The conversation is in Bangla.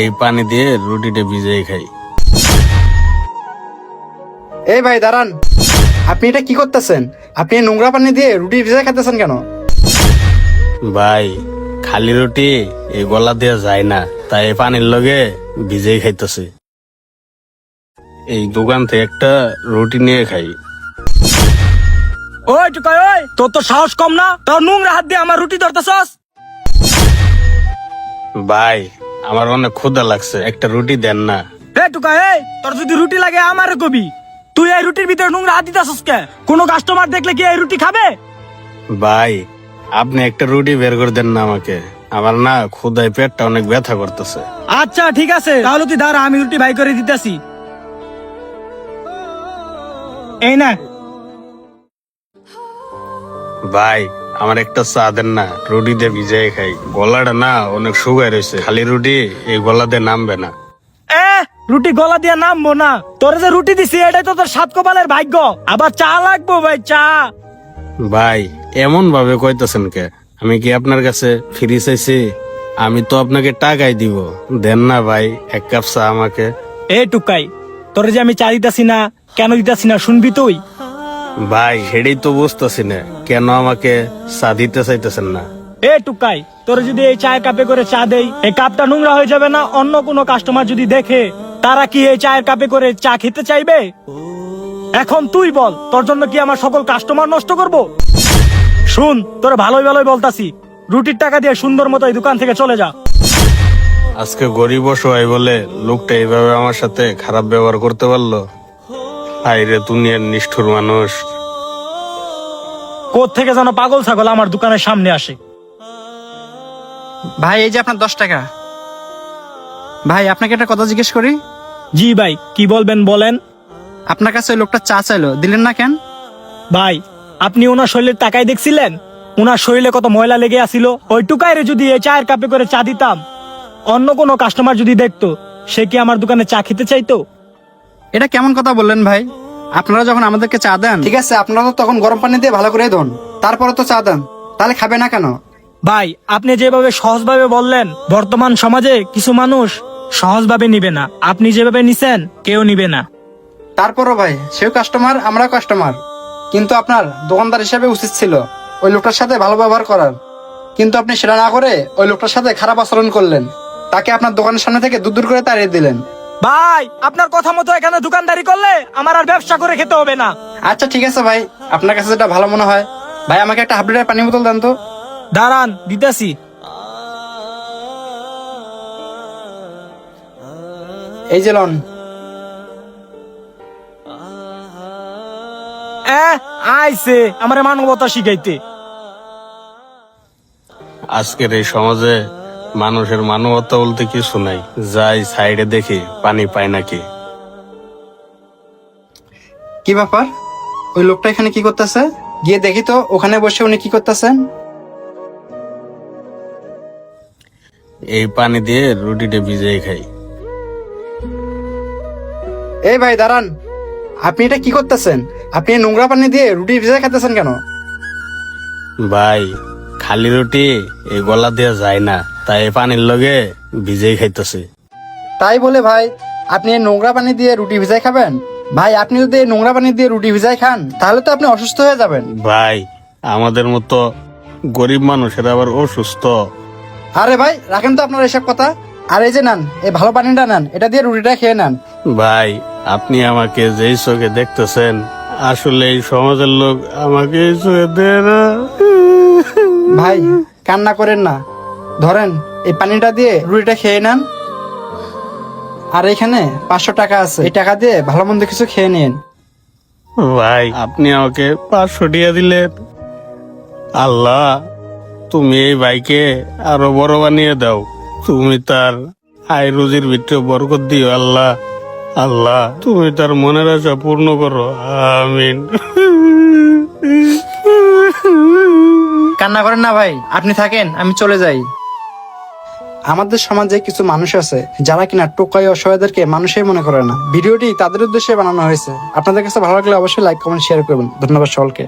এই পানি দিয়ে রুটিটা ভিজিয়ে খাই। এই ভাই দাঁড়ান, আপনি এটা কি করতেছেন? আপনি এই নোংরা পানি দিয়ে রুটি ভিজায় খাইতেছেন কেন? ভাই খালি রুটি এই গলা দিয়ে যায় না, তাই এই পানির লগে ভিজেই খাইতেছি। এই দোকান থেকে একটা রুটি নিয়ে খাই। ওই টুকাই, ওই তোর তো সাহস কম না? তোর নোংরা হাত দিয়ে আমার রুটি ধরতেছস? ভাই আমার অনেক ক্ষুধা লাগছে, একটা রুটি দেন না। এ টুকাই, এই তোর যদি রুটি লাগে আমারে কবি। তুই এই রুটির ভিতরে নোংরা হাত দিতেছস কে? কোনো কাস্টমার দেখলে কি এই রুটি খাবে? ভাই আপনি একটা রুটি বের করে দেন না আমাকে, আমার না ক্ষুধায় পেটটা অনেক ব্যথা করতেছে। আচ্ছা ঠিক আছে, তাহলে তুই দাঁড়া, আমি রুটি বাই করে দিতেছি। এই না। ভাই আমার একটা চা দেন না, রুটি দিয়ে ভিজাই খাই। গলাটা না অনেক শুকায় রয়েছে, খালি রুটি এই গলা দিয়ে নামবে না। রুটি গলা দিয়ে নামবো না? তোর যে রুটি দিছি এটাই তো তোর সাত কপালের ভাগ্য। আবার চা লাগবো ভাই, চা। ভাই এমন ভাবে কইতেছেন কে? আমি কি আপনার কাছে ফ্রি চাইছি? আমি তো আপনাকে টাকাই দিব, দেন না ভাই এক কাপ চা আমাকে। এ টুকাই, তোর যে আমি চা দিতাছি না, কেন দিতাছি না শুনবি তুই? ভাই সেটাই তো বুঝতেছি না, কেন আমাকে চা দিতে চাইতেছেন না? এ টুকাই, তোর যদি এই চায়ের কাপে করে চা দেই, এই কাপটা নোংরা হয়ে যাবে না? অন্য কোনো কাস্টমার যদি দেখে, তারা কি এই চায়ের কাপে করে চা খেতে চাইবে? এখন তুই বল, তোর জন্য কি আমার সকল কাস্টমার নষ্ট করব? শুন, তোর ভালোই ভালোই বলতাছি, রুটির টাকা দিয়ে সুন্দর মতো এই দোকান থেকে চলে যা। আজকে গরিব অসহায় বলে লোকটা এইভাবে আমার সাথে খারাপ ব্যবহার করতে পারলো। হায়রে দুনিয়ার নিষ্ঠুর মানুষ। কোথ থেকে যেন পাগল ছাগল আমার দোকানের সামনে আসে। ভাই এই যে আপনার 10 টাকা। ভাই আপনাকে একটা কথা জিজ্ঞেস করি। জি ভাই, কি বলবেন বলেন। আপনার কাছে ওই লোকটা চা চাইলো, দিলেন না কেন? ভাই আপনি ওনার শরীরের তাকাই দেখছিলেন? ওনার শরীরে কত ময়লা লেগে আসিল। ওই টুকাইরে যদি এই চায়ের কাপে করে চা দিতাম, অন্য কোনো কাস্টমার যদি দেখতো, সে কি আমার দোকানে চা খেতে চাইতো? এটা কেমন কথা বললেন ভাই? আপনারা যখন আমাদেরকে চা দেন, ঠিক আছে, আপনারা তো তখন গরম পানি দিয়ে ভালো করে ধোন, তারপরে তো চা দেন, তাহলে খাবে না কেন? ভাই আপনি যেভাবে সহজভাবে বললেন, বর্তমান সমাজে কিছু মানুষ সহজভাবে নিবে না। আপনি যেভাবে নিছেন কেউ নিবে না। তারপরও ভাই সেও কাস্টমার, আমরা কাস্টমার, কিন্তু আপনার দোকানদার হিসেবে উচিত ছিল ওই লোকটার সাথে ভালো ব্যবহার করার, কিন্তু আপনি সেটা না করে ওই লোকটার সাথে খারাপ আচরণ করলেন, তাকে আপনার দোকানের সামনে থেকে দূর দূর করে তাড়িয়ে দিলেন। ভাই আপনার কথা মতো এখানে দোকানদারি করলে আমার আর ব্যবসা করে খেতে হবে না। আচ্ছা ঠিক আছে ভাই, আপনার কাছে যেটা ভালো মনে হয়। ভাই আমাকে একটা হাফ লিটার পানি বোতল দেন তো। দাঁড়ান দিতেছি। এই যে লন। আইছে আমার মানবতা শিখাইতে। আজকের এই সমাজে মানুষের মানবতা বলতে কিছু নাই, যাই সাইডে দেখি পানি পায় নাকি। কি ব্যাপার, ওই লোকটা এখানে কি করতেছে? গিয়ে দেখি তো ওখানে বসে উনি কি করতেছেন। এই পানি দিয়ে রুটিটা ভিজিয়ে খাই। এই ভাই দাঁড়ান, আপনি এটা কি করতেছেন? আপনি এই নোংরা পানি দিয়ে রুটি ভিজে খাইতেছেন কেন? ভাই খালি রুটি এই গলা দিয়ে যায় না, তাই এই পানির লগে ভিজেই খাইতেছি। তাই বলে ভাই আপনি এই নোংরা পানি দিয়ে রুটি ভিজাই খাবেন? ভাই আপনি যদি এই নোংরা পানি দিয়ে রুটি ভিজাই খান, তাহলে তো আপনি অসুস্থ হয়ে যাবেন। ভাই আমাদের মতো গরিব মানুষের আবার অসুস্থ। আরে ভাই রাখেন তো আপনার এসব কথা। আর এই যে নেন, এই ভালো পানিটা নেন, এটা দিয়ে রুটিটা খেয়ে নেন। ভাই আপনি আমাকে যেই চোখে দেখতেছেন, আসলে এই সমাজের লোক আমাকে এই চোখে দেয় না। ভাই কান্না করেন না, ধরেন এই পানিটা দিয়ে রুটিটা খেয়ে নেন। আর এখানে 500 টাকা আছে, এই টাকা দিয়ে ভালো মন্দ কিছু খেয়ে নিন। ভাই আপনি আমাকে 500 টাকা দিলেন। আল্লাহ তুমি এই ভাইকে আরো বড় বানিয়ে দাও, তুমি তার আয় রুজির ভিতরে বরকত দিও। আল্লাহ আল্লাহ তুমি তার মনের আশা পূর্ণ করো, আমিন। কান্না করেন না ভাই, আপনি থাকেন, আমি চলে যাই। আমাদের সমাজে কিছু মানুষ আছে যারা কিনা টোকাই অসহায়দেরকে মানুষই মনে করে না। ভিডিওটি তাদের উদ্দেশ্যে বানানো হয়েছে। আপনাদের কাছে ভালো লাগলে অবশ্যই লাইক কমেন্ট শেয়ার করবেন। ধন্যবাদ সকলকে।